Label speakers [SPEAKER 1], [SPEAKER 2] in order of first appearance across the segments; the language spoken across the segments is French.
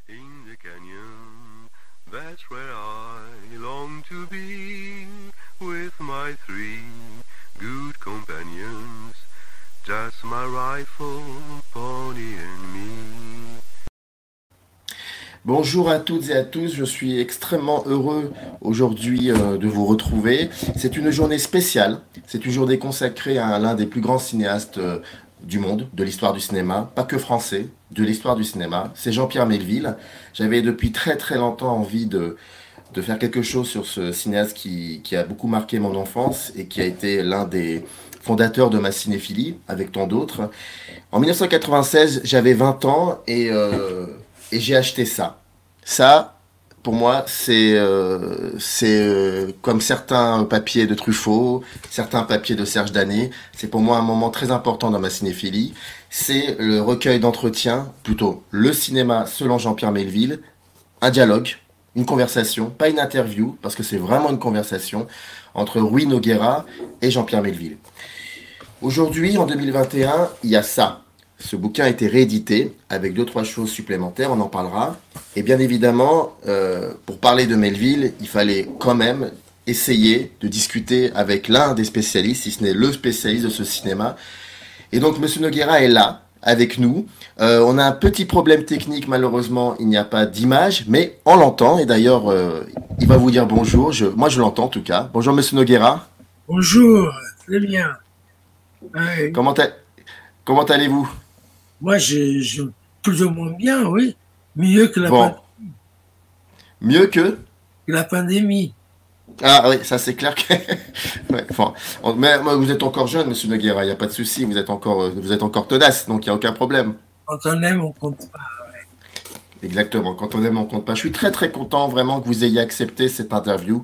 [SPEAKER 1] In the canyon, that's where I long to be, with my three good companions, just my rifle, pony and me.
[SPEAKER 2] Bonjour à toutes et à tous, je suis extrêmement heureux aujourd'hui de vous retrouver. C'est une journée spéciale, c'est une journée consacrée à l'un des plus grands cinéastes du monde, de l'histoire du cinéma, pas que français, de l'histoire du cinéma, c'est Jean-Pierre Melville. J'avais depuis très très longtemps envie de faire quelque chose sur ce cinéaste qui a beaucoup marqué mon enfance et qui a été l'un des fondateurs de ma cinéphilie, avec tant d'autres. En 1996, j'avais 20 ans et j'ai acheté ça. Ça, pour moi, c'est comme certains papiers de Truffaut, certains papiers de Serge Danet. C'est pour moi un moment très important dans ma cinéphilie. C'est le recueil d'entretien, plutôt le cinéma selon Jean-Pierre Melville, un dialogue, une conversation, pas une interview, parce que c'est vraiment une conversation entre Rui Nogueira et Jean-Pierre Melville. Aujourd'hui, en 2021, il y a ça. Ce bouquin a été réédité avec 2-3 choses supplémentaires, on en parlera. Et bien évidemment, pour parler de Melville, il fallait quand même essayer de discuter avec l'un des spécialistes, si ce n'est le spécialiste de ce cinéma. Et donc, Monsieur Nogueira est là, avec nous. On a un petit problème technique, malheureusement, il n'y a pas d'image, mais on l'entend. Et d'ailleurs, il va vous dire bonjour. Moi, je l'entends en tout cas. Bonjour, Monsieur Nogueira.
[SPEAKER 3] Bonjour, très bien.
[SPEAKER 2] Comment allez-vous?
[SPEAKER 3] Moi, je plus ou moins bien, oui. Mieux que la
[SPEAKER 2] Bon. Mieux que
[SPEAKER 3] la pandémie.
[SPEAKER 2] Ah oui, ça c'est clair que. Ouais, enfin, mais vous êtes encore jeune, Monsieur Nogueira, il n'y a pas de souci, vous êtes encore tenace, donc il n'y a aucun problème.
[SPEAKER 3] Quand on aime, on compte pas. Ouais.
[SPEAKER 2] Exactement, quand on aime, on compte pas. Je suis très très content vraiment que vous ayez accepté cette interview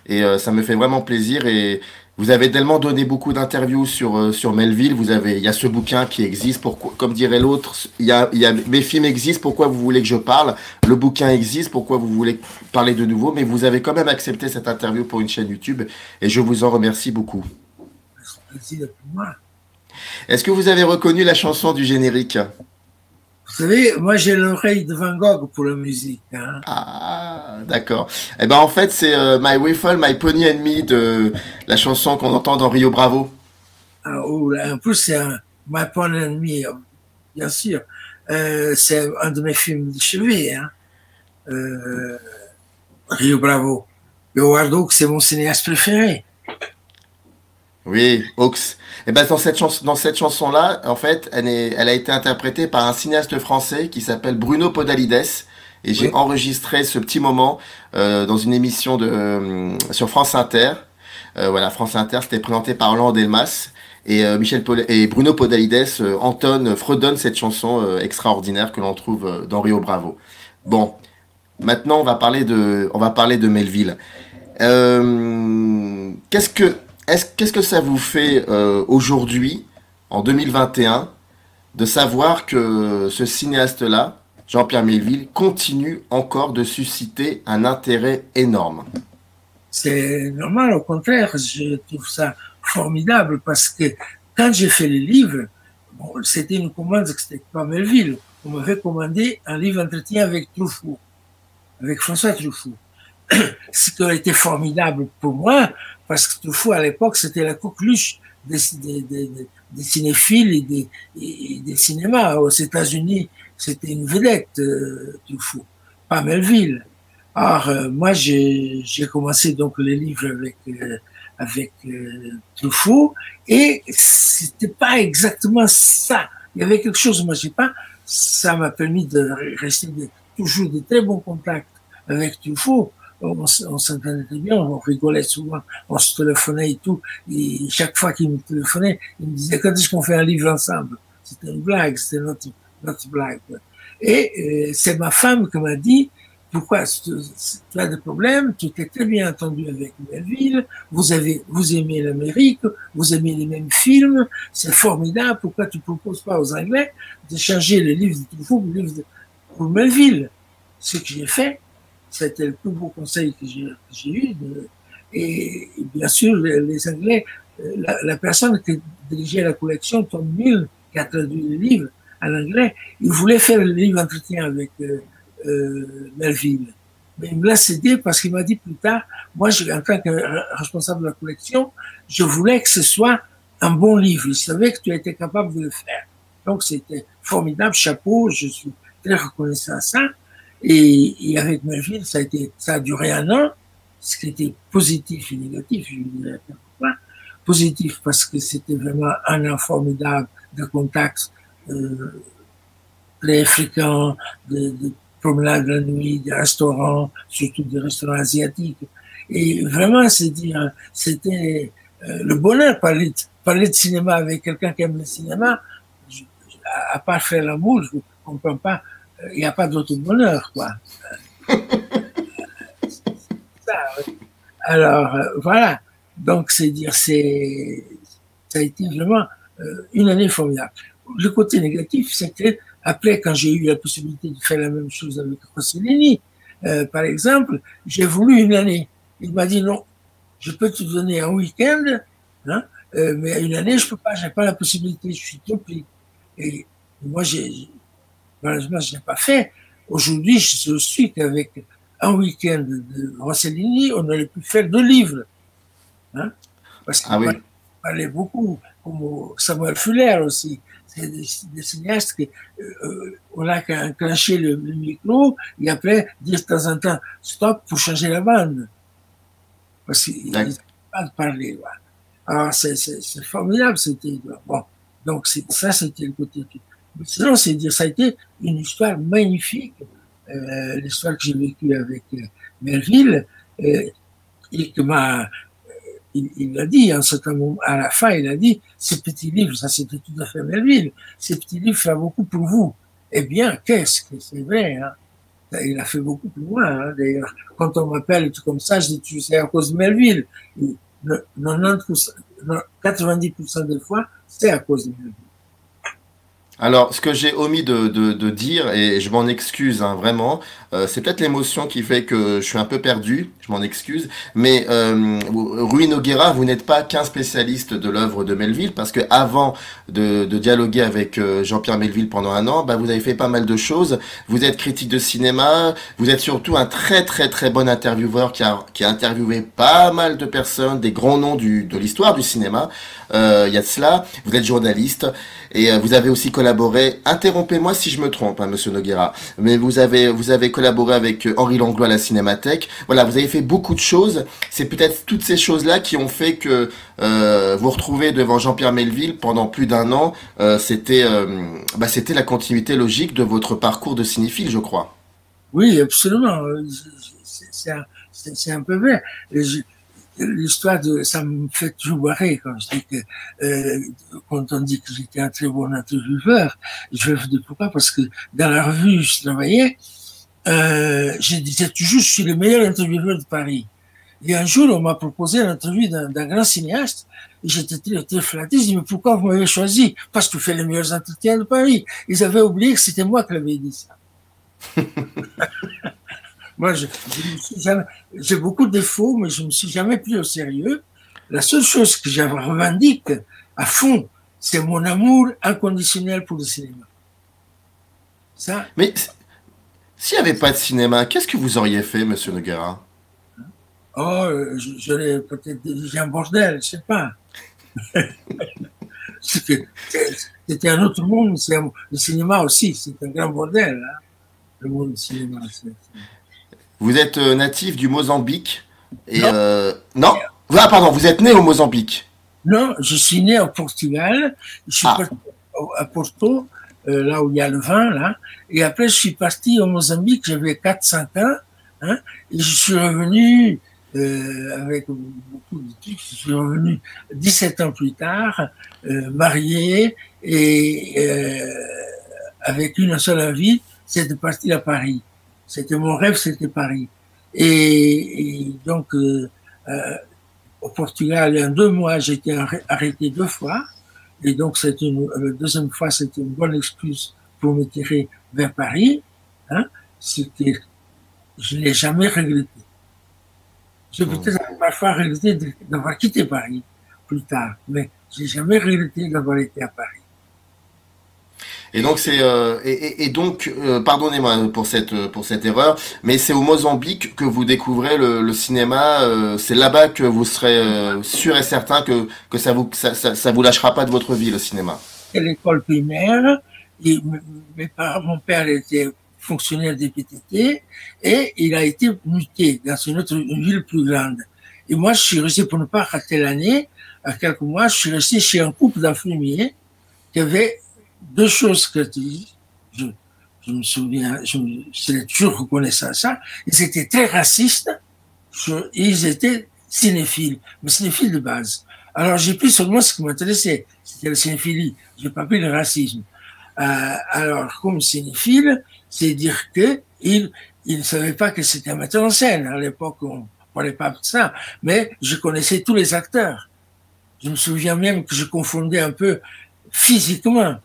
[SPEAKER 2] et ça me fait vraiment plaisir. Et vous avez tellement donné beaucoup d'interviews sur Melville. Il y a ce bouquin qui existe. Pourquoi, comme dirait l'autre, mes films existent. Pourquoi vous voulez que je parle? Le bouquin existe. Pourquoi vous voulez parler de nouveau? Mais vous avez quand même accepté cette interview pour une chaîne YouTube et je vous en remercie beaucoup.
[SPEAKER 3] C'est pour moi.
[SPEAKER 2] Est-ce que vous avez reconnu la chanson du générique?
[SPEAKER 3] Vous savez, moi j'ai l'oreille de Van Gogh pour la musique. Hein.
[SPEAKER 2] Ah, d'accord. Eh ben en fait, c'est My Wiffle, My Pony and Me de la chanson qu'on entend dans Rio Bravo.
[SPEAKER 3] Ah, en plus, c'est My Pony and Me, bien sûr. C'est un de mes films de chevet. Hein. Rio Bravo. Et Howard Hawks, c'est mon cinéaste préféré.
[SPEAKER 2] Oui, Hawks. Et ben dans cette chanson-là, en fait, elle a été interprétée par un cinéaste français qui s'appelle Bruno Podalides. Et j'ai enregistré ce petit moment dans une émission sur France Inter. Voilà, France Inter, c'était présenté par Roland Delmas. Et et Bruno Podalides fredonne cette chanson extraordinaire que l'on trouve dans Rio Bravo. Bon, maintenant on va parler de Melville. Qu'est-ce que ça vous fait aujourd'hui, en 2021, de savoir que ce cinéaste-là, Jean-Pierre Melville, continue encore de susciter un intérêt énorme?
[SPEAKER 3] C'est normal, au contraire, je trouve ça formidable parce que quand j'ai fait les livres, bon, c'était une commande, c'était pas Melville. On m'avait commandé un livre entretien avec Truffaut, avec François Truffaut. Ce qui a été formidable pour moi, parce que Truffaut, à l'époque, c'était la coqueluche des cinéphiles et des cinémas. Aux États-Unis, c'était une vedette, Truffaut, pas Melville. Alors, moi, j'ai commencé donc les livres avec Truffaut, et c'était pas exactement ça. Il y avait quelque chose, moi, j'ai pas. Ça m'a permis de rester toujours de très bons contacts avec Truffaut. On s'entendait très bien, on rigolait souvent, on se téléphonait et tout. Et chaque fois qu'il me téléphonait, il me disait quand est-ce qu'on fait un livre ensemble? C'était une blague, c'était notre blague. Et c'est ma femme qui m'a dit, pourquoi tu as des problèmes, tu t'es très bien entendu avec Melville, vous aimez l'Amérique, vous aimez les mêmes films, c'est formidable, pourquoi tu ne proposes pas aux Anglais de changer les livres de Truffaut pour Melville? Ce que j'ai fait, c'était le plus beau conseil que j'ai eu. Et bien sûr, les Anglais, la personne qui dirigeait la collection, Tom Mill, qui a traduit le livre, en anglais. Il voulait faire le livre entretien avec Melville. Mais il me l'a cédé parce qu'il m'a dit plus tard, moi, en tant que responsable de la collection, je voulais que ce soit un bon livre. Il savait que tu étais capable de le faire. Donc, c'était formidable, chapeau, je suis très reconnaissant à ça. Et avec Melville, ça a duré un an, ce qui était positif et négatif, je dirais pourquoi. Positif parce que c'était vraiment un an formidable de contacts très fréquents, de promenades la nuit, des restaurants, surtout des restaurants asiatiques. Et vraiment, c'était le bonheur parler de cinéma avec quelqu'un qui aime le cinéma. À part faire l'amour, je ne comprends pas. Il n'y a pas d'autre bonheur, quoi. Alors, voilà. Donc, ça a été vraiment une année formidable. Le côté négatif, c'est que après, quand j'ai eu la possibilité de faire la même chose avec Rossellini, par exemple, j'ai voulu une année. Il m'a dit non, je peux te donner un week-end, hein, mais une année, je peux pas, j'ai pas la possibilité, je suis trop pris. Et moi, malheureusement, je l'ai pas fait. Aujourd'hui, je suis qu'avec un week-end de Rossellini, on aurait pu faire 2 livres, hein, parce qu'il parlait beaucoup, comme Samuel Fuller aussi. C'est des cinéastes qui on a qu'à enclencher le micro et après dire de temps en temps stop pour changer la bande. Parce qu'ils n'ont pas de parler. Voilà. Alors c'est formidable, c'était bon. Donc ça c'était le côté. Mais sinon ça a été une histoire magnifique, l'histoire que j'ai vécue avec Melville et que il a dit, en certain moment, à la fin, il a dit, ces petits livres, ça c'était tout à fait Melville, ces petits livres font beaucoup pour vous. Eh bien, qu'est-ce que c'est vrai, hein? Il a fait beaucoup pour moi, hein, d'ailleurs. Quand on m'appelle tout comme ça, je dis, c'est à cause de Melville. 90% des fois, c'est à cause de Melville.
[SPEAKER 2] Alors, ce que j'ai omis de dire, et je m'en excuse, hein, vraiment, c'est peut-être l'émotion qui fait que je suis un peu perdu, je m'en excuse, mais Rui Nogueira, vous n'êtes pas qu'un spécialiste de l'œuvre de Melville, parce que avant de dialoguer avec Jean-Pierre Melville pendant un an, bah, vous avez fait pas mal de choses. Vous êtes critique de cinéma, vous êtes surtout un très très très bon intervieweur qui a interviewé pas mal de personnes, des grands noms de l'histoire du cinéma. Il y a de cela. Vous êtes journaliste et vous avez aussi collaboré. Interrompez-moi si je me trompe, hein, Monsieur Nogueira, mais vous avez collaboré avec Henri Langlois à la Cinémathèque. Voilà, vous avez fait beaucoup de choses. C'est peut-être toutes ces choses-là qui ont fait que vous retrouvez devant Jean-Pierre Melville pendant plus d'1 an. C'était la continuité logique de votre parcours de cinéphile, je crois.
[SPEAKER 3] Oui, absolument. C'est un peu vrai. L'histoire ça me fait toujours barrer quand je dis que quand on dit que j'étais un très bon intervieweur, je vais vous dire pourquoi, parce que dans la revue où je travaillais, je disais toujours je suis le meilleur intervieweur de Paris. Et un jour, on m'a proposé l'interview d'un grand cinéaste, et j'étais très flatté, je dis mais pourquoi vous m'avez choisi? Parce que je fais les meilleurs entretiens de Paris. Ils avaient oublié que c'était moi qui l'avais dit ça. Moi, j'ai beaucoup de défauts, mais je ne me suis jamais pris au sérieux. La seule chose que je revendique à fond, c'est mon amour inconditionnel pour le cinéma. Ça.
[SPEAKER 2] Mais s'il n'y avait pas de cinéma, qu'est-ce que vous auriez fait, Monsieur Nogueira?
[SPEAKER 3] Oh, j'aurais peut-être dirigé un bordel, je ne sais pas. C'était un autre monde. Le cinéma aussi, c'est un grand bordel. Hein, le monde du cinéma.
[SPEAKER 2] Vous êtes natif du Mozambique et non. Ah pardon, vous êtes né au Mozambique.
[SPEAKER 3] Non, je suis né au Portugal. Je suis parti à Porto, là où il y a le vin, là. Et après, je suis parti au Mozambique. J'avais 4-5 ans, hein, et je suis revenu avec beaucoup de trucs. Je suis revenu 17 ans plus tard, marié et avec une seule envie, c'est de partir à Paris. C'était mon rêve, c'était Paris. Et donc, au Portugal, en 2 mois, j'ai été arrêté 2 fois. Et donc, la deuxième fois, c'était une bonne excuse pour me tirer vers Paris. Hein, je ne l'ai jamais regretté. J'ai peut-être parfois regretté d'avoir quitté Paris plus tard, mais j'ai jamais regretté d'avoir été à Paris.
[SPEAKER 2] Et donc pardonnez-moi pour cette erreur, mais c'est au Mozambique que vous découvrez le cinéma. C'est là-bas que vous serez sûr et certain que ça vous lâchera pas de votre vie, le cinéma.
[SPEAKER 3] À l'école primaire, et mon père était fonctionnaire des PTT et il a été muté dans une ville plus grande. Et moi, je suis resté, pour ne pas rater l'année, à quelques mois, je suis resté chez un couple d'infirmiers qui avait deux choses que je me souviens, j'ai toujours reconnaissant ça. Ils étaient très racistes, ils étaient cinéphiles, mais cinéphiles de base. Alors j'ai pris seulement ce qui m'intéressait, c'était la cinéphilie. J'ai pas pris le racisme. Alors comme cinéphile, c'est dire que il ne savait pas que c'était un metteur en scène. À l'époque, on parlait pas de ça, mais je connaissais tous les acteurs. Je me souviens même que je confondais un peu physiquement,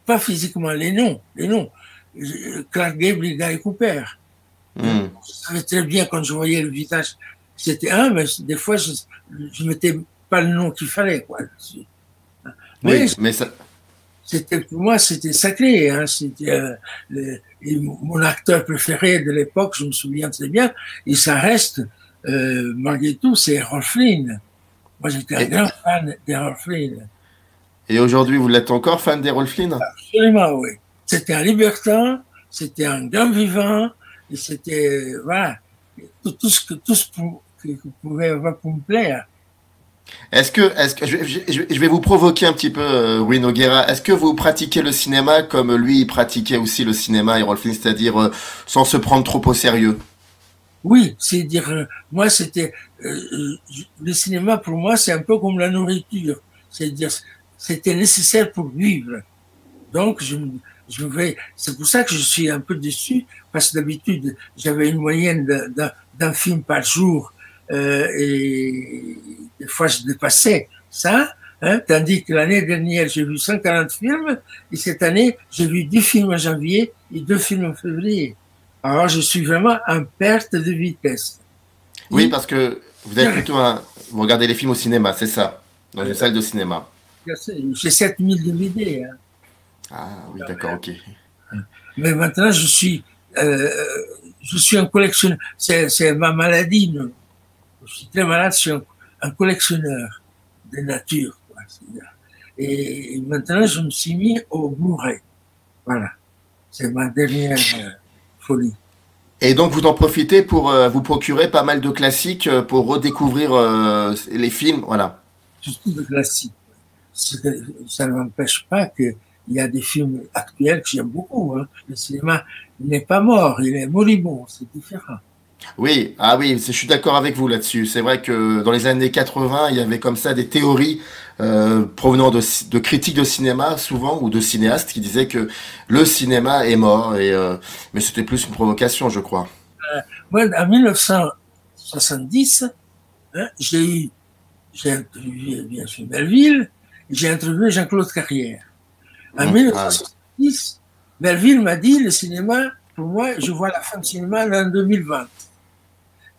[SPEAKER 3] pas physiquement, les noms. Clark Gable et Guy Cooper.
[SPEAKER 2] Hmm.
[SPEAKER 3] Je savais très bien quand je voyais le visage, c'était un, mais des fois, je mettais pas le nom qu'il fallait, quoi. Mais
[SPEAKER 2] Oui, mais ça,
[SPEAKER 3] c'était, pour moi, c'était sacré, hein. C'était mon acteur préféré de l'époque, je me souviens très bien, et ça reste, malgré tout, c'est Errol Flynn. Moi, j'étais un
[SPEAKER 2] et,
[SPEAKER 3] grand fan d'Errol Flynn.
[SPEAKER 2] et aujourd'hui, vous l'êtes encore fan d'Errol Flynn?
[SPEAKER 3] Absolument, oui. C'était un libertin, c'était un grand vivant, et c'était, voilà, tout ce que pouvait avoir pour me plaire.
[SPEAKER 2] Je vais vous provoquer un petit peu, Rui Nogueira. Est-ce que vous pratiquez le cinéma comme lui il pratiquait aussi le cinéma, Errol Flynn, c'est-à-dire sans se prendre trop au sérieux?
[SPEAKER 3] Oui, c'est dire, moi, c'était, le cinéma pour moi, c'est un peu comme la nourriture. C'est dire, c'était nécessaire pour vivre. Donc, c'est pour ça que je suis un peu déçu, parce que d'habitude, j'avais une moyenne d'un film par jour, et des fois, je dépassais ça, hein, tandis que l'année dernière, j'ai vu 140 films, et cette année, j'ai vu 10 films en janvier et 2 films en février. Alors, je suis vraiment en perte de vitesse.
[SPEAKER 2] Oui,
[SPEAKER 3] Et,
[SPEAKER 2] parce que vous regardez les films au cinéma, c'est ça, dans une salle de cinéma.
[SPEAKER 3] j'ai 7000 DVD, hein.
[SPEAKER 2] Ah oui, d'accord, ok.
[SPEAKER 3] Mais maintenant, je suis un collectionneur. C'est ma maladie. Non. Je suis très malade, je suis un collectionneur de nature. Quoi. Et maintenant, je me suis mis au Blu-ray. Voilà. C'est ma dernière folie.
[SPEAKER 2] Et donc vous en profitez pour vous procurer pas mal de classiques pour redécouvrir les films, voilà.
[SPEAKER 3] Surtout de classiques. Ça ne m'empêche pas qu'il y a des films actuels que j'aime beaucoup. Hein. Le cinéma n'est pas mort, il est moribond, c'est différent.
[SPEAKER 2] Oui, ah oui, je suis d'accord avec vous là-dessus. C'est vrai que dans les années 80, il y avait comme ça des théories provenant de critiques de cinéma, souvent, ou de cinéastes, qui disaient que le cinéma est mort. Mais c'était plus une provocation, je crois.
[SPEAKER 3] Moi, en 1970, hein, j'ai interviewé bien sûr Melville, j'ai interviewé Jean-Claude Carrière. En
[SPEAKER 2] Ah,
[SPEAKER 3] 1970, Melville m'a dit le cinéma, pour moi, je vois la fin du cinéma en 2020.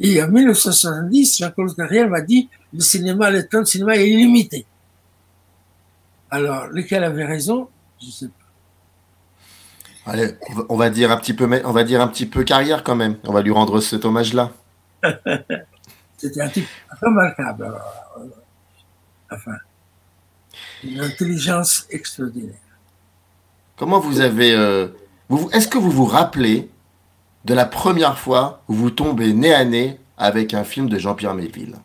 [SPEAKER 3] Et en 1970, Jean-Claude Carrière m'a dit le cinéma, le temps de cinéma est illimité. Alors, lequel avait raison, je ne sais pas.
[SPEAKER 2] allez, on va dire un petit peu, on va dire un petit peu Carrière quand même. On va lui rendre cet hommage-là.
[SPEAKER 3] C'était un type remarquable. Alors, enfin, une intelligence extraordinaire.
[SPEAKER 2] Comment vous avez, est-ce que vous vous rappelez de la première fois où vous tombez nez à nez avec un film de Jean-Pierre Melville?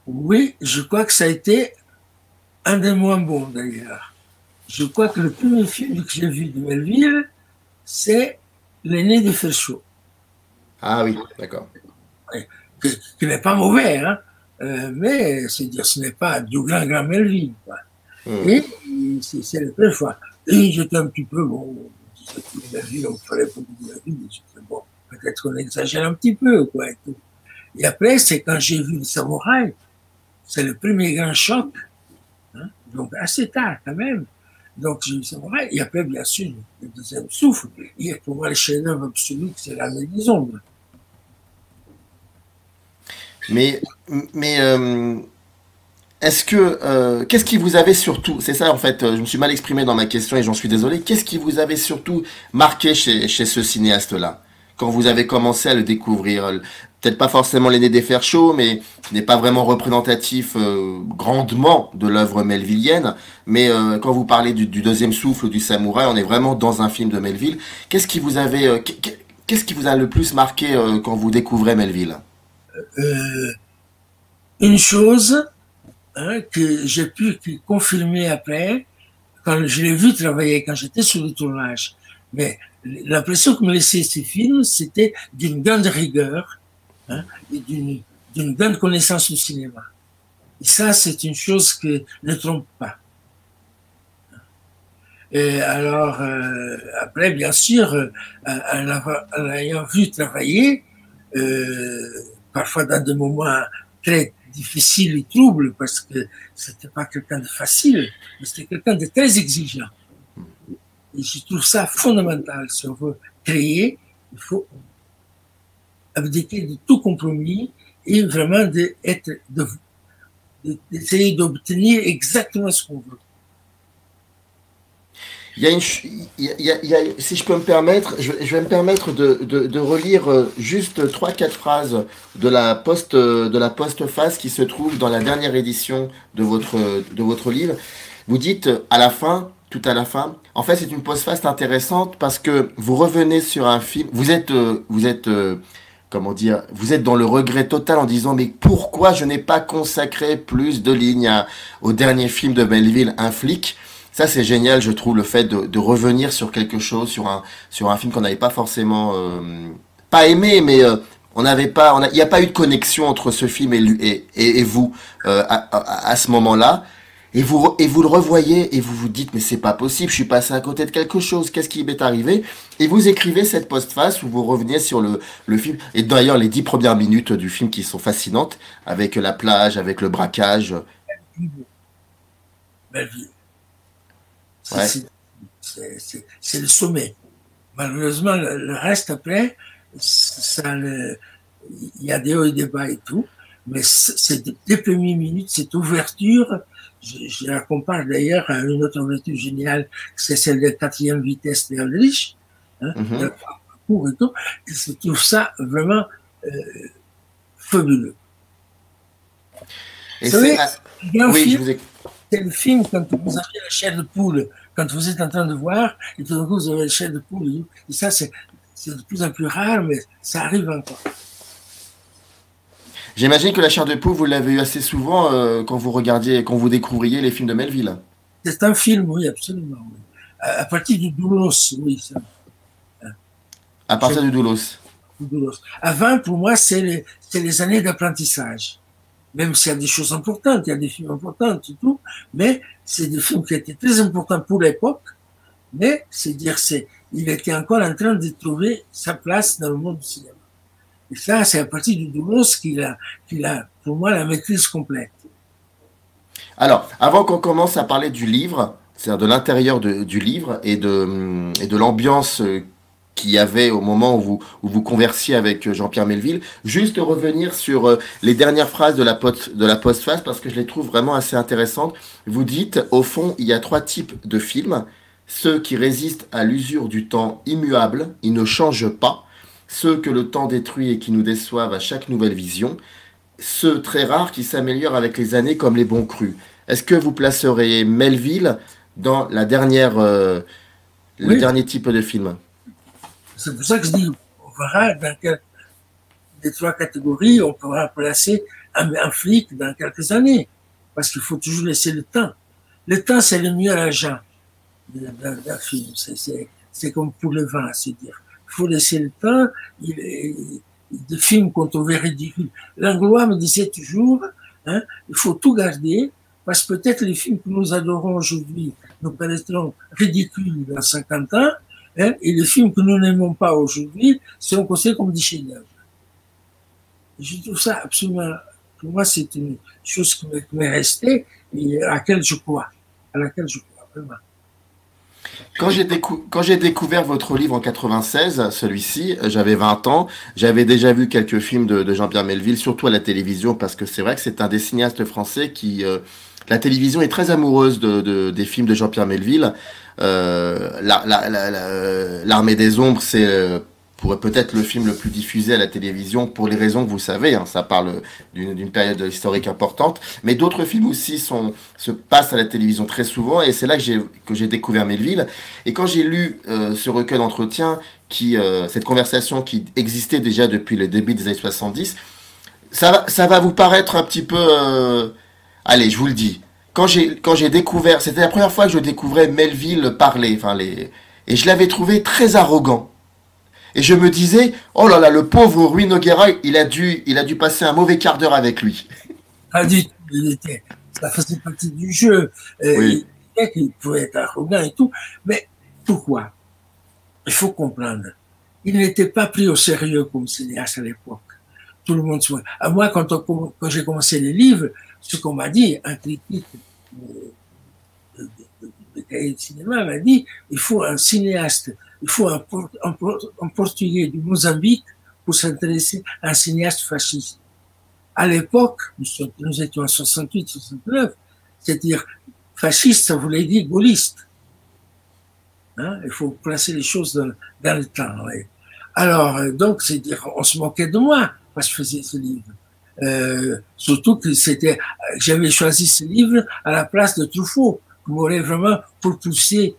[SPEAKER 3] Oui, je crois que ça a été un des moins bons d'ailleurs. Je crois que le premier film que j'ai vu de Melville, c'est L'aîné des Feux.
[SPEAKER 2] Ah oui, d'accord.
[SPEAKER 3] Qui n'est pas mauvais, hein, mais c'est dire ce n'est pas du grand Melville. Quoi.
[SPEAKER 2] Hmm.
[SPEAKER 3] Et c'est la première fois. Et j'étais un petit peu, bon, Melville, il fallait pas dire Melville, bon, peut-être qu'on exagère un petit peu, quoi. Et après, c'est quand j'ai vu le Samouraï, c'est le premier grand choc, hein, donc assez tard quand même. Donc j'ai vu le Samouraï, et après, bien sûr, le deuxième souffle, et pour moi, le chef-d'œuvre absolu, c'est L'Armée des Ombres.
[SPEAKER 2] Mais, mais est-ce que qu'est-ce qui vous avait surtout, c'est ça en fait, je me suis mal exprimé dans ma question et j'en suis désolé. Qu'est-ce qui vous avait surtout marqué chez ce cinéaste-là quand vous avez commencé à le découvrir? Peut-être pas forcément l'aîné des fers chauds, mais qui n'est pas vraiment représentatif grandement de l'œuvre melvillienne. Mais quand vous parlez du deuxième souffle du samouraï, on est vraiment dans un film de Melville. Qu'est-ce qui vous avait, qu'est-ce qui vous a le plus marqué quand vous découvrez Melville?
[SPEAKER 3] Euh, une chose, hein, que j'ai pu confirmer après, quand je l'ai vu travailler, quand j'étais sur le tournage. Mais l'impression que me laissait ces films, c'était d'une grande rigueur, hein, et d'une grande connaissance du cinéma. Et ça, c'est une chose que ne trompe pas. Et alors, après, bien sûr, en ayant vu travailler, parfois dans des moments très difficiles et troubles, parce que c'était pas quelqu'un de facile, mais c'était quelqu'un de très exigeant. Et je trouve ça fondamental. Si on veut créer, il faut abdiquer de tout compromis et vraiment d'essayer d'obtenir exactement ce qu'on veut.
[SPEAKER 2] Il y a une, si je peux me permettre, je vais me permettre de relire juste trois quatre phrases de la postface qui se trouve dans la dernière édition de votre livre. Vous dites à la fin, tout à la fin, en fait c'est une postface intéressante parce que vous revenez sur un film, vous êtes comment dire, vous êtes dans le regret total en disant mais pourquoi je n'ai pas consacré plus de lignes au dernier film de Melville, Un flic. Ça, c'est génial, je trouve, le fait de revenir sur quelque chose, sur un film qu'on n'avait pas forcément, pas aimé, mais on n'avait pas, il n'y a pas eu de connexion entre ce film et vous à ce moment-là. Et vous le revoyez et vous vous dites, mais c'est pas possible, je suis passé à côté de quelque chose, qu'est-ce qui m'est arrivé? Et vous écrivez cette postface où vous reveniez sur le film. Et d'ailleurs, les 10 premières minutes du film qui sont fascinantes, avec la plage, avec le braquage. Ouais.
[SPEAKER 3] C'est le sommet. Malheureusement, le reste après, il y a des hauts et des bas et tout, mais c'est des premières minutes, cette ouverture, je la compare d'ailleurs à une autre ouverture géniale, c'est celle de quatrième vitesse d'Eldritch, hein,
[SPEAKER 2] Mhm.
[SPEAKER 3] et tout, et je trouve ça vraiment fabuleux.
[SPEAKER 2] Et
[SPEAKER 3] Vous savez, il y a un
[SPEAKER 2] oui, je
[SPEAKER 3] film,
[SPEAKER 2] vous ai...
[SPEAKER 3] c'est le film quand vous avez la chair de poule, quand vous êtes en train de voir, et tout d'un coup vous avez la chair de poule, et ça c'est de plus en plus rare, mais ça arrive encore.
[SPEAKER 2] J'imagine que la chair de poule, vous l'avez eu assez souvent quand vous regardiez, quand vous découvriez les films de Melville.
[SPEAKER 3] C'est un film, oui, absolument. Oui. À partir du Doulos, oui. Ça,
[SPEAKER 2] À partir du Doulos.
[SPEAKER 3] Doulos. Avant, pour moi, c'est les années d'apprentissage. Même s'il y a des choses importantes, il y a des films importants et tout, mais c'est des films qui étaient très importants pour l'époque, mais c'est dire, il était encore en train de trouver sa place dans le monde du cinéma. Et ça, c'est à partir du Doulos qu'il a, pour moi, la maîtrise complète.
[SPEAKER 2] Alors, avant qu'on commence à parler du livre, c'est-à-dire de l'intérieur du livre et de l'ambiance qu'il y avait au moment où vous conversiez avec Jean-Pierre Melville, juste revenir sur les dernières phrases de la postface parce que je les trouve vraiment assez intéressantes. Vous dites, au fond, il y a trois types de films. Ceux qui résistent à l'usure du temps immuable, ils ne changent pas. Ceux que le temps détruit et qui nous déçoivent à chaque nouvelle vision. Ceux très rares qui s'améliorent avec les années comme les bons crus. Est-ce que vous placeriez Melville dans la dernière, le
[SPEAKER 3] Oui,
[SPEAKER 2] dernier type de film?
[SPEAKER 3] c'est pour ça que je dis, on verra dans quelle des trois catégories, on pourra placer un flic dans quelques années. Parce qu'il faut toujours laisser le temps. Le temps, c'est le mieux agent d'un film. C'est comme pour le vin, c'est dire. Il faut laisser le temps. Des films qu'on trouvait ridicules. Langlois me disait toujours, hein, il faut tout garder, parce que peut-être les films que nous adorons aujourd'hui nous paraîtront ridicules dans 50 ans, hein, et les films que nous n'aimons pas aujourd'hui seront considérés comme des chefs-d'œuvre. Je trouve ça absolument, pour moi, c'est une chose qui m'est restée et à laquelle je crois, vraiment.
[SPEAKER 2] Quand j'ai découvert votre livre en 96, celui-ci, j'avais 20 ans. J'avais déjà vu quelques films de Jean-Pierre Melville, surtout à la télévision, parce que c'est vrai que c'est un des cinéastes français qui... la télévision est très amoureuse des films de Jean-Pierre Melville. L'Armée des Ombres, c'est pour peut-être le film le plus diffusé à la télévision pour les raisons que vous savez. Hein, ça parle d'une période historique importante. Mais d'autres films aussi se passent à la télévision très souvent. Et c'est là que j'ai découvert Melville. Et quand j'ai lu ce recueil d'entretien, cette conversation qui existait déjà depuis le début des années 70, ça va vous paraître un petit peu... allez, je vous le dis. Quand j'ai découvert, c'était la première fois que je découvrais Melville parler, et je l'avais trouvé très arrogant. Et je me disais, oh là là, le pauvre Rui Nogueira, il a dû passer un mauvais quart d'heure avec lui.
[SPEAKER 3] Pas du tout. Ça faisait partie du jeu.
[SPEAKER 2] Oui.
[SPEAKER 3] Il pouvait être arrogant et tout. Mais pourquoi? Il faut comprendre. Il n'était pas pris au sérieux comme cinéaste à l'époque. Tout le monde se voit. À moi, quand j'ai commencé les livres, ce qu'on m'a dit, un critique de cahier de cinéma m'a dit, il faut un cinéaste, il faut un Portugais du Mozambique pour s'intéresser à un cinéaste fasciste. À l'époque, nous étions en 68, 69, c'est-à-dire fasciste, ça voulait dire gaulliste. Hein, il faut placer les choses dans le temps. Ouais. Alors, donc, c'est dire, on se moquait de moi parce que je faisais ce livre. Surtout que j'avais choisi ce livre à la place de Truffaut, qui m'aurait vraiment propulsé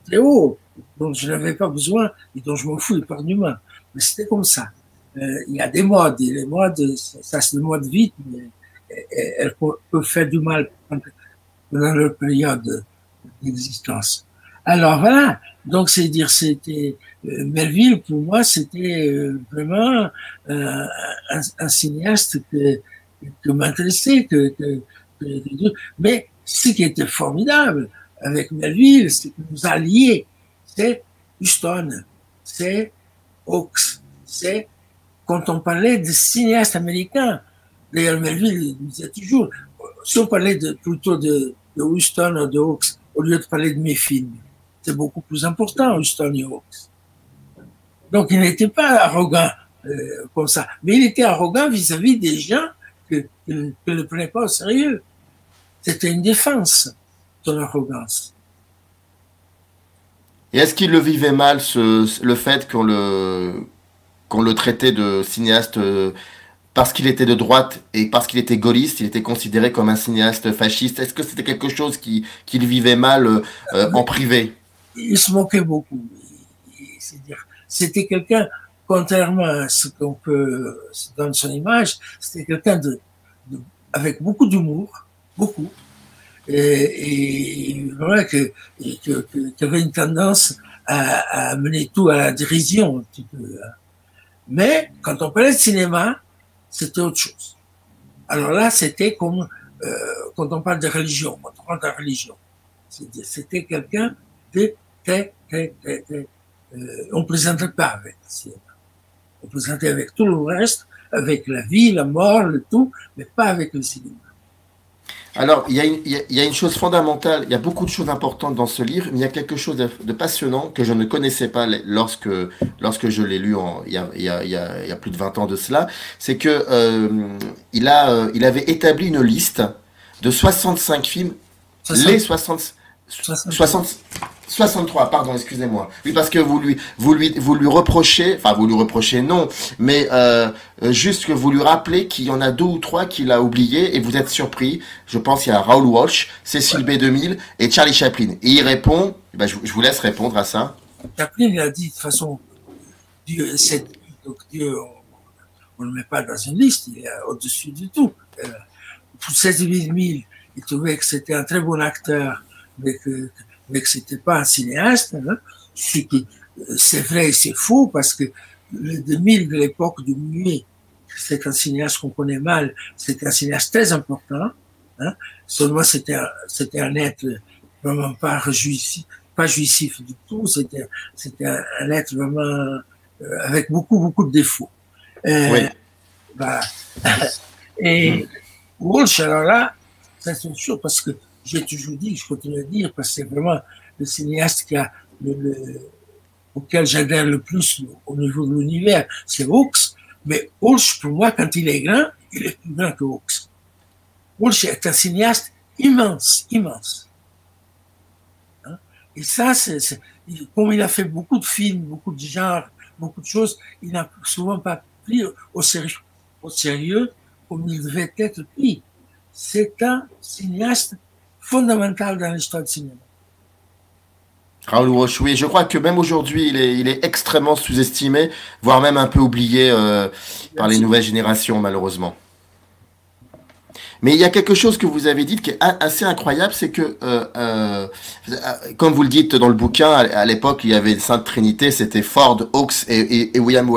[SPEAKER 3] très haut, dont je n'avais pas besoin et dont je m'en fous éperdument. Mais c'était comme ça. Il y a des modes, et les modes, ça se mode vite, mais elles peuvent faire du mal dans leur période d'existence. Alors voilà, donc c'est dire, c'était Melville pour moi, c'était vraiment un cinéaste que m'intéressait, mais ce qui était formidable avec Melville, c'est que nous a liés, c'est Huston, c'est Hawks, c'est quand on parlait de cinéastes américains. D'ailleurs, Melville disait toujours, si on parlait plutôt de Huston ou de Hawks, au lieu de parler de mes films, c'est beaucoup plus important, Huston et Hawks. Donc, il n'était pas arrogant comme ça, mais il était arrogant vis-à-vis des gens qu'il ne prenait pas au sérieux. C'était une défense, son arrogance.
[SPEAKER 2] Et est-ce qu'il le vivait mal, le fait qu'on le traitait de cinéaste parce qu'il était de droite et parce qu'il était gaulliste, il était considéré comme un cinéaste fasciste? Est-ce que c'était quelque chose qu'il vivait mal en privé?
[SPEAKER 3] Il se moquait beaucoup. C'était quelqu'un, contrairement à ce qu'on peut se donner son image, c'était quelqu'un avec beaucoup d'humour, beaucoup, et vraiment qui avait une tendance à mener tout à la dérision un petit peu. Mais quand on parlait de cinéma, c'était autre chose. Alors là, c'était comme quand on parle de religion, quand on parle de la religion. C'était quelqu'un de on présentait pas avec le cinéma. On présentait avec tout le reste, avec la vie, la mort, le tout, mais pas avec le cinéma.
[SPEAKER 2] Alors, il y a une chose fondamentale, il y a beaucoup de choses importantes dans ce livre, mais il y a quelque chose de passionnant que je ne connaissais pas lorsque je l'ai lu il y a plus de 20 ans de cela, c'est que il avait établi une liste de 65 films, 63, pardon, excusez-moi. Oui, parce que vous lui reprochez, enfin vous lui reprochez non, mais juste que vous lui rappelez qu'il y en a 2 ou 3 qu'il a oubliés et vous êtes surpris. Je pense qu'il y a Raoul Walsh, Cécile B2000 et Charlie Chaplin. Et il répond, ben, je vous laisse répondre à ça.
[SPEAKER 3] Chaplin, il a dit de toute façon, Dieu, on ne le met pas dans une liste, il est au-dessus du tout. Pour Cécile B2000, il trouvait que c'était un très bon acteur, mais que c'était pas un cinéaste. Hein. C'est vrai et c'est faux parce que le 2000 de l'époque du muet, c'est un cinéaste qu'on connaît mal, c'était un cinéaste très important. Hein. Seulement c'était un être vraiment pas jouissif du tout. C'était un être vraiment avec beaucoup de défauts.
[SPEAKER 2] Oui.
[SPEAKER 3] Bah, et Walsh, alors là, c'est une chose parce que j'ai toujours dit, je continue à dire, parce que c'est vraiment le cinéaste auquel j'adhère le plus au niveau de l'univers, c'est Hawks. Mais Walsh, pour moi, quand il est grand, il est plus grand que Hawks. Walsh est un cinéaste immense, immense. Hein? Et ça, comme il a fait beaucoup de films, beaucoup de genres, beaucoup de choses, il n'a souvent pas pris au sérieux comme il devait être pris. C'est un cinéaste fondamental dans l'histoire du cinéma.
[SPEAKER 2] Raoul Walsh, oui, je crois que même aujourd'hui, il est extrêmement sous-estimé, voire même un peu oublié par les nouvelles générations, malheureusement. Mais il y a quelque chose que vous avez dit qui est assez incroyable, c'est que, comme vous le dites dans le bouquin, à l'époque, il y avait une Sainte Trinité, c'était Ford, Hawks et William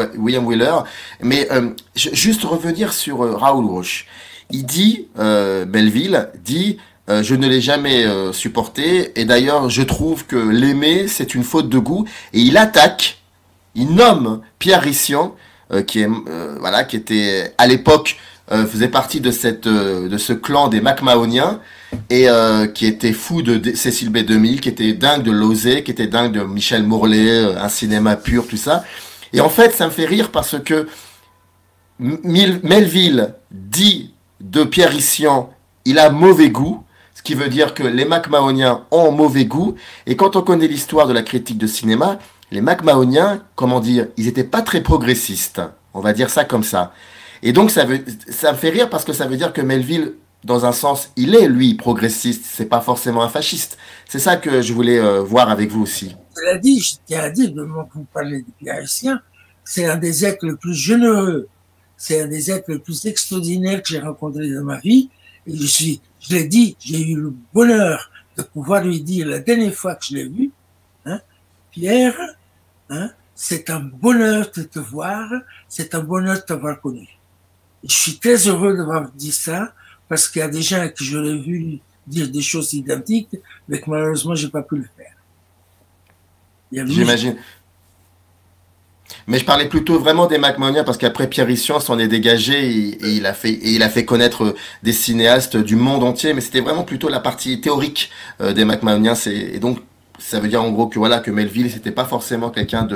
[SPEAKER 2] Wyler. Mais juste revenir sur Raoul Walsh. Il dit, Melville dit... je ne l'ai jamais supporté, et d'ailleurs je trouve que l'aimer c'est une faute de goût, et il nomme Pierre Rissian, qui était à l'époque faisait partie de ce clan des MacMahoniens, et qui était fou de Cécile B2000, qui était dingue de Lauzet, qui était dingue de Michel Mourlet, un cinéma pur, tout ça. Et en fait ça me fait rire parce que Melville dit de Pierre Rissian, il a mauvais goût. Ce qui veut dire que les MacMahoniens ont mauvais goût. Et quand on connaît l'histoire de la critique de cinéma, les MacMahoniens, comment dire, ils étaient pas très progressistes. On va dire ça comme ça. Et donc ça me fait rire parce que ça veut dire que Melville, dans un sens, il est lui progressiste. C'est pas forcément un fasciste. C'est ça que je voulais voir avec vous aussi.
[SPEAKER 3] Je tiens à dire, de moment que vous parlez de Pierre Rissian, c'est un des êtres les plus généreux. C'est un des êtres les plus extraordinaires que j'ai rencontrés dans ma vie. Et je l'ai dit, j'ai eu le bonheur de pouvoir lui dire la dernière fois que je l'ai vu, hein, Pierre, hein, c'est un bonheur de te voir, c'est un bonheur de t'avoir connu. Et je suis très heureux d'avoir dit ça, parce qu'il y a des gens que j'aurais vu dire des choses identiques, mais que malheureusement, j'ai pas pu le faire.
[SPEAKER 2] J'imagine. Mais je parlais plutôt vraiment des MacMahoniens parce qu'après Pierre Rissian s'en est dégagé et il a fait connaître des cinéastes du monde entier, mais c'était vraiment plutôt la partie théorique des MacMahoniens. Et donc ça veut dire en gros que voilà que Melville c'était pas forcément quelqu'un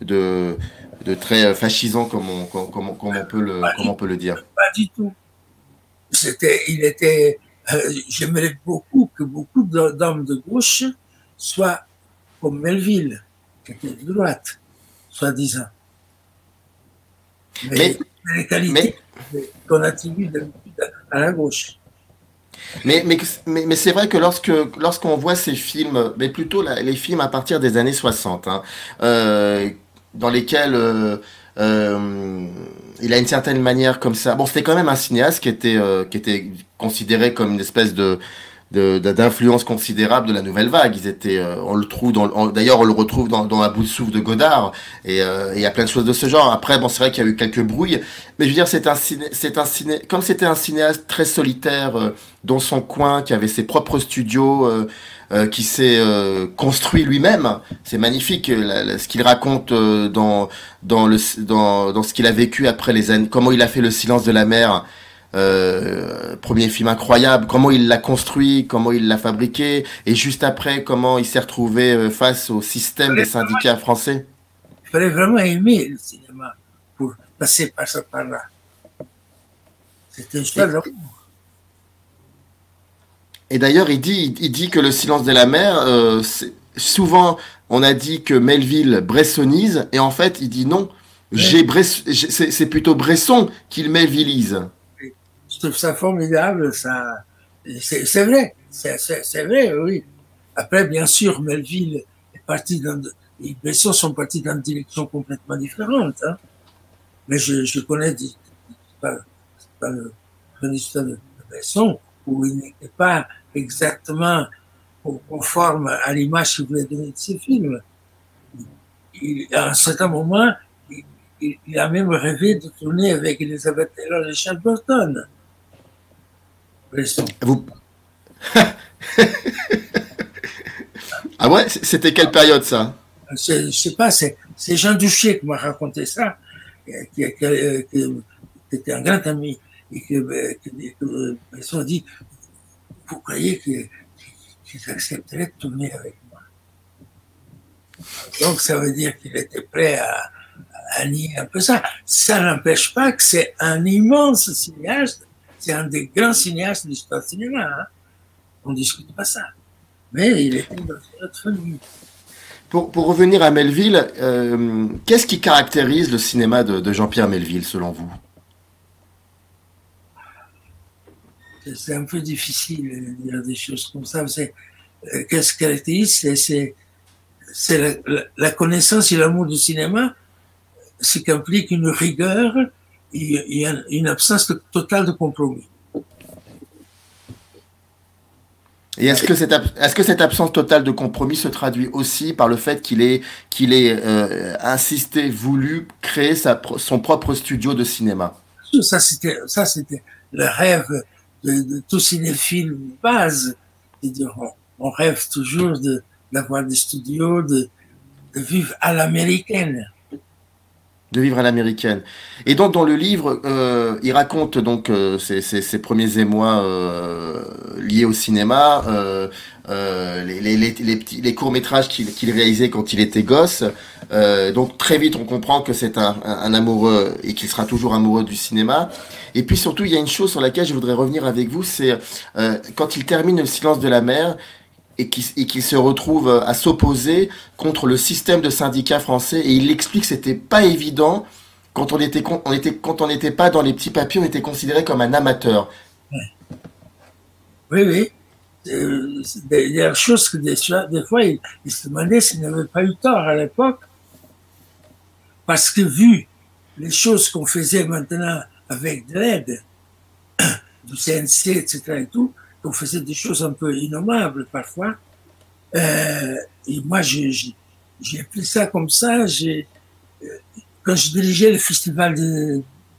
[SPEAKER 2] de très fascisant comme on peut le dire.
[SPEAKER 3] Pas du tout. J'aimerais beaucoup que beaucoup d'hommes de gauche soient comme Melville, qui était de droite, soi-disant. Mais les qualités qu'on attribue à la gauche.
[SPEAKER 2] Mais c'est vrai que lorsqu'on voit ces films, mais plutôt les films à partir des années 60, hein, dans lesquels il a une certaine manière comme ça. Bon, c'était quand même un cinéaste qui était considéré comme une espèce d'influence considérable de la nouvelle vague. On le trouve d'ailleurs on le retrouve dans À bout de souffle de Godard, et il y a plein de choses de ce genre. Après, bon, c'est vrai qu'il y a eu quelques brouilles, mais je veux dire, comme c'était un cinéaste très solitaire dans son coin, qui avait ses propres studios, qui s'est construit lui-même. C'est magnifique ce qu'il raconte dans ce qu'il a vécu après les années, comment il a fait Le silence de la mer. Premier film incroyable, comment il l'a construit, comment il l'a fabriqué, et juste après comment il s'est retrouvé face au système des syndicats français.
[SPEAKER 3] Il fallait vraiment aimer le cinéma pour passer par là. C'était une histoire d'amour.
[SPEAKER 2] Et d'ailleurs, il dit que Le silence de la mer, souvent on a dit que Melville bressonise, et en fait il dit non, c'est plutôt Bresson qu'il melvillise.
[SPEAKER 3] Je trouve ça formidable, ça. C'est vrai, c'est vrai, oui. Après, bien sûr, Melville est parti et Bresson sont partis dans une direction complètement différente, hein. Mais je connais l'histoire de Bresson où il n'était pas exactement conforme à l'image qu'il voulait donner de ses films. À un certain moment, il a même rêvé de tourner avec Elizabeth Taylor et Charles Burton.
[SPEAKER 2] Vous... Ah ouais, c'était quelle période ça?
[SPEAKER 3] Je sais pas, c'est Jean Duché qui m'a raconté ça, qui était un grand ami, et que Bresson a dit, vous croyez qu'ils accepteraient de tourner avec moi? Donc, ça veut dire qu'il était prêt à nier un peu ça. Ça n'empêche pas que c'est un immense cinéaste, c'est un des grands cinéastes de l'histoire du cinéma. Hein. On ne discute pas ça. Mais il était dans notre famille.
[SPEAKER 2] Pour revenir à Melville, qu'est-ce qui caractérise le cinéma de Jean-Pierre Melville, selon vous?
[SPEAKER 3] C'est un peu difficile de dire des choses comme ça. Qu'est-ce qui caractérise? C'est la connaissance et l'amour du cinéma, ce qui implique une rigueur et une absence totale de compromis.
[SPEAKER 2] Et est-ce que cette absence totale de compromis se traduit aussi par le fait qu'il ait insisté, voulu créer son propre studio de cinéma?
[SPEAKER 3] Ça, c'était le rêve de tout cinéphile de base. C'est-à-dire, on rêve toujours d'avoir des studios, de vivre à l'américaine.
[SPEAKER 2] De vivre à l'américaine. Et donc dans le livre, il raconte donc ses premiers émois liés au cinéma, les courts-métrages qu'il réalisait quand il était gosse. Donc très vite on comprend que c'est un amoureux et qu'il sera toujours amoureux du cinéma. Et puis surtout il y a une chose sur laquelle je voudrais revenir avec vous, c'est quand il termine Le Silence de la mer, et qui se retrouve à s'opposer contre le système de syndicats français. Et il explique que c'était pas évident quand on n'était pas dans les petits papiers, on était considéré comme un amateur.
[SPEAKER 3] Oui, oui. Il y a des choses que des fois, il se demandait s'il n'avait pas eu tort à l'époque. Parce que vu les choses qu'on faisait maintenant avec de l'aide du CNC, etc. et tout, on faisait des choses un peu innommables parfois. Et moi, j'ai appris ça comme ça. Quand je dirigeais le festival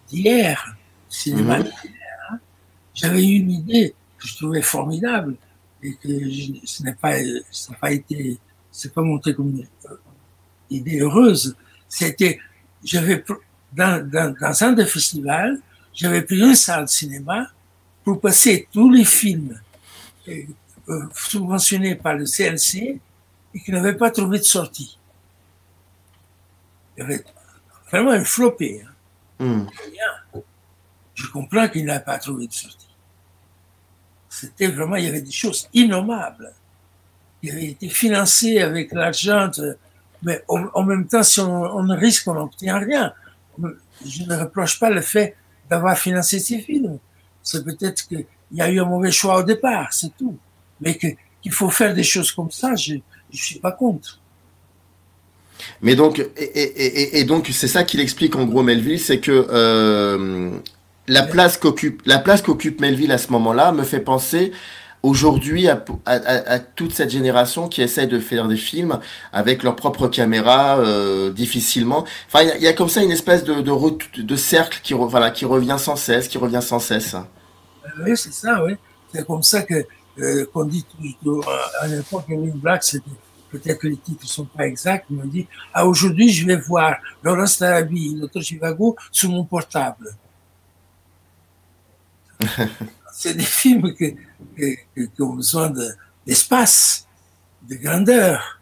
[SPEAKER 3] d'hier, cinéma d'hier, j'avais eu une idée que je trouvais formidable et que ça n'a pas été, c'est pas monté comme une idée heureuse. C'était, dans un des festivals, j'avais pris une salle de cinéma pour passer tous les films subventionnés par le CNC et qui n'avaient pas trouvé de sortie. Il y avait vraiment un flopé. Hein. Je comprends qu'il n'a pas trouvé de sortie. C'était vraiment, il y avait des choses innommables. Il avait été financé avec l'argent, mais en même temps, si on risque, on n'obtient rien. Je ne reproche pas le fait d'avoir financé ces films. C'est peut-être qu'il y a eu un mauvais choix au départ, c'est tout. Mais qu'il faut faire des choses comme ça, je ne suis pas contre.
[SPEAKER 2] Mais donc, et donc, c'est ça qu'il explique en gros Melville, c'est que la place qu'occupe Melville à ce moment-là me fait penser aujourd'hui à toute cette génération qui essaie de faire des films avec leur propre caméra, difficilement. Enfin, il y a comme ça une espèce de cercle qui revient sans cesse,
[SPEAKER 3] Oui, c'est ça, oui. C'est comme ça qu'on dit toujours, à l'époque, il y avait une blague, c'était peut-être que les titres ne sont pas exacts, mais on dit, aujourd'hui, je vais voir Laurence Darabi, Dr. Zhivago sur mon portable. C'est des films qui ont besoin d'espace, de grandeur.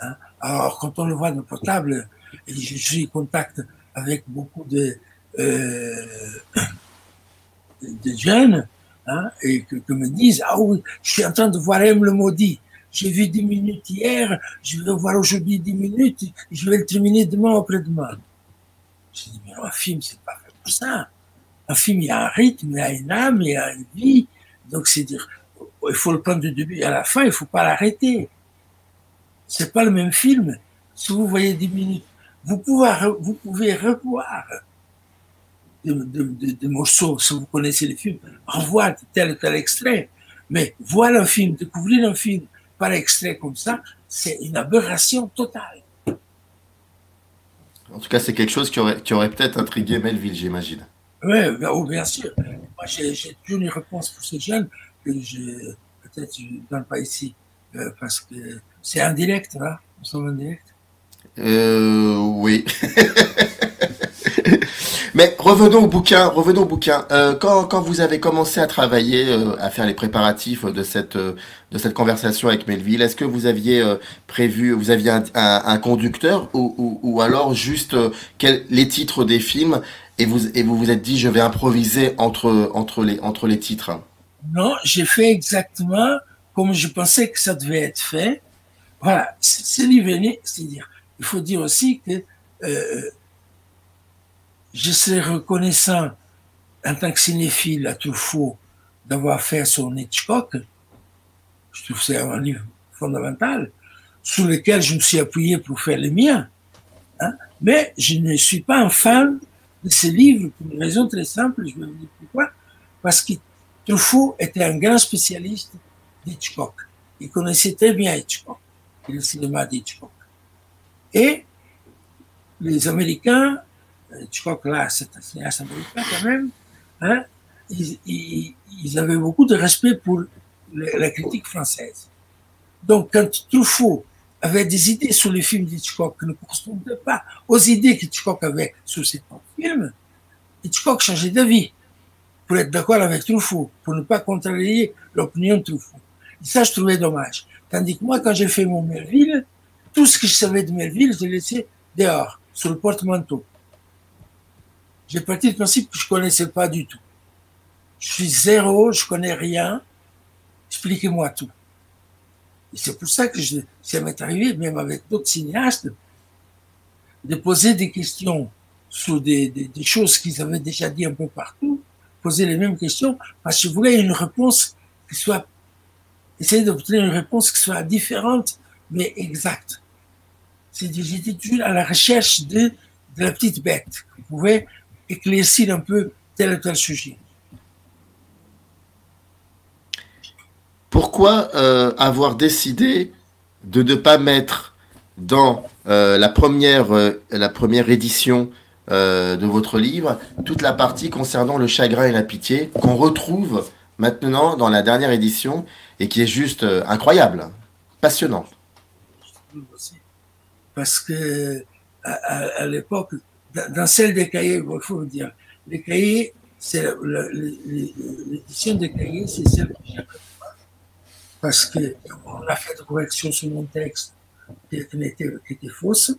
[SPEAKER 3] Hein. Alors, quand on le voit dans le portable, et je suis en contact avec beaucoup de jeunes, hein, et que me disent, ah oui, je suis en train de voir M le maudit. J'ai vu 10 minutes hier, je vais voir aujourd'hui 10 minutes, et je vais le terminer demain ou après-demain. Je dis, mais un film, c'est pas fait pour ça. Un film, il y a un rythme, il y a une âme, il y a une vie. Donc, c'est dire, il faut le prendre du début à la fin, il ne faut pas l'arrêter. C'est pas le même film. Si vous voyez 10 minutes, vous pouvez revoir des morceaux, si vous connaissez les films, revoir tel ou tel extrait. Mais voir un film, découvrir un film par extrait comme ça, c'est une aberration totale.
[SPEAKER 2] En tout cas, c'est quelque chose qui aurait peut-être intrigué Melville, j'imagine.
[SPEAKER 3] Oui, bien sûr. Moi, j'ai toujours une réponse pour ces jeunes que peut-être je ne donne pas ici, parce que c'est indirect, hein. Nous sommes en direct.
[SPEAKER 2] Oui. Mais revenons au bouquin, revenons au bouquin. Quand vous avez commencé à travailler, à faire les préparatifs de cette conversation avec Melville, est-ce que vous aviez prévu, vous aviez un conducteur ou alors juste les titres des films et vous vous êtes dit je vais improviser entre les titres?
[SPEAKER 3] Non, j'ai fait exactement comme je pensais que ça devait être fait. Voilà, c'est l'IVN, c'est-à-dire, il faut dire aussi que je serais reconnaissant en tant que cinéphile à Truffaut d'avoir fait son Hitchcock. Je trouve que c'est un livre fondamental sur lequel je me suis appuyé pour faire les miens. Hein. Mais je ne suis pas un fan de ce livre pour une raison très simple, je vais vous dire pourquoi. Parce que Truffaut était un grand spécialiste d'Hitchcock. Il connaissait très bien Hitchcock et le cinéma d'Hitchcock. Et les Américains, Hitchcock là, c'est un cinéaste américain quand même, hein, ils avaient beaucoup de respect pour la critique française. Donc quand Truffaut avait des idées sur les films d'Hitchcock qui ne correspondaient pas aux idées qu'Hitchcock avait sur ses propres films, Hitchcock changeait d'avis pour être d'accord avec Truffaut, pour ne pas contrarier l'opinion de Truffaut. Et ça, je trouvais dommage. Tandis que moi, quand j'ai fait mon Melville, tout ce que je savais de Melville, je l'ai laissé dehors, sur le porte-manteau. J'ai parti du principe que je ne connaissais pas du tout. Je suis zéro, je ne connais rien. Expliquez-moi tout. Et c'est pour ça que ça m'est arrivé, même avec d'autres cinéastes, de poser des questions sur des choses qu'ils avaient déjà dit un peu partout, poser les mêmes questions, parce que je voulais une réponse qui soit, essayer d'obtenir une réponse qui soit différente, mais exacte. J'étais toujours à la recherche de la petite bête, qui pouvait éclaircir un peu tel ou tel sujet.
[SPEAKER 2] Pourquoi avoir décidé de ne pas mettre dans la première édition de votre livre toute la partie concernant le chagrin et la pitié qu'on retrouve maintenant dans la dernière édition et qui est juste incroyable, passionnante?
[SPEAKER 3] Parce que à l'époque, dans celle des cahiers, il faut le dire, les cahiers, c'est l'édition des cahiers, c'est celle que j'ai parce qu'on a fait des corrections sur mon texte qui était fausse.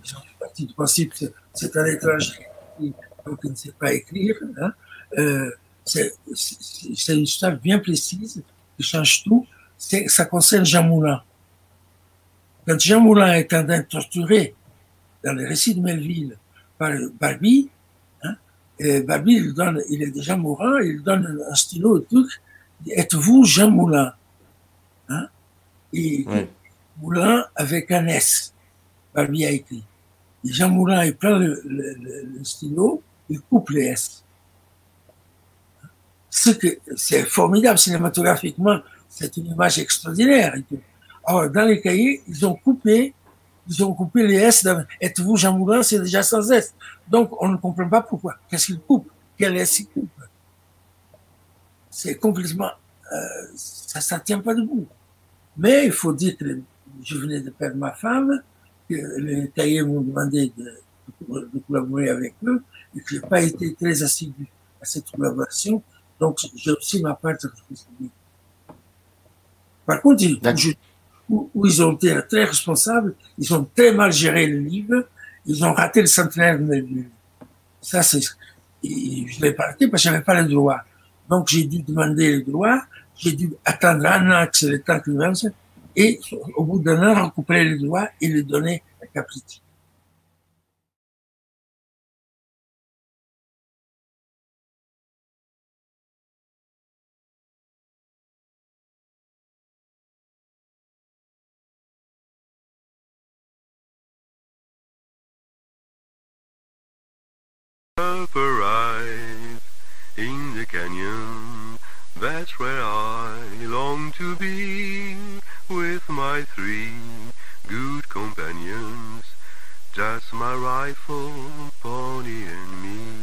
[SPEAKER 3] J'en suis parti du principe que c'est un étranger donc il ne sait pas écrire. Hein. C'est une histoire bien précise qui change tout. Ça concerne Jean Moulin. Quand Jean Moulin est en train de torturer dans le récit de Melville par Barbie, hein, Barbie, il est déjà mourant, il lui donne un stylo et tout. Êtes-vous Jean Moulin? Hein? Et oui. Moulin avec un S. Barbie a écrit. Et Jean Moulin, il prend le stylo, il coupe les S. C'est formidable cinématographiquement, c'est une image extraordinaire. Alors, dans les cahiers, ils ont coupé les S. Êtes-vous Jean Moulin? C'est déjà sans S. Donc, on ne comprend pas pourquoi. Qu'est-ce qu'il coupe? Quel S il coupe? C'est complètement, ça tient pas debout. Mais il faut dire que je venais de perdre ma femme, que les cahiers m'ont demandé de collaborer avec eux, et que je n'ai pas été très assidu à cette collaboration. Donc, j'ai aussi ma part de responsabilité. Par contre, où ils ont été très responsables, ils ont très mal géré le livre, ils ont raté le centenaire de Melville. Ça, je ne l'ai pas raté parce que je n'avais pas le droit. Donc, j'ai dû demander le droit, j'ai dû attendre un an que c'est le temps qu'il avance, et au bout d'un an, récupérer le droit et le donner à Capriti.
[SPEAKER 1] In the canyon, that's where I long to be, with my 3 good companions, just my rifle, pony and me.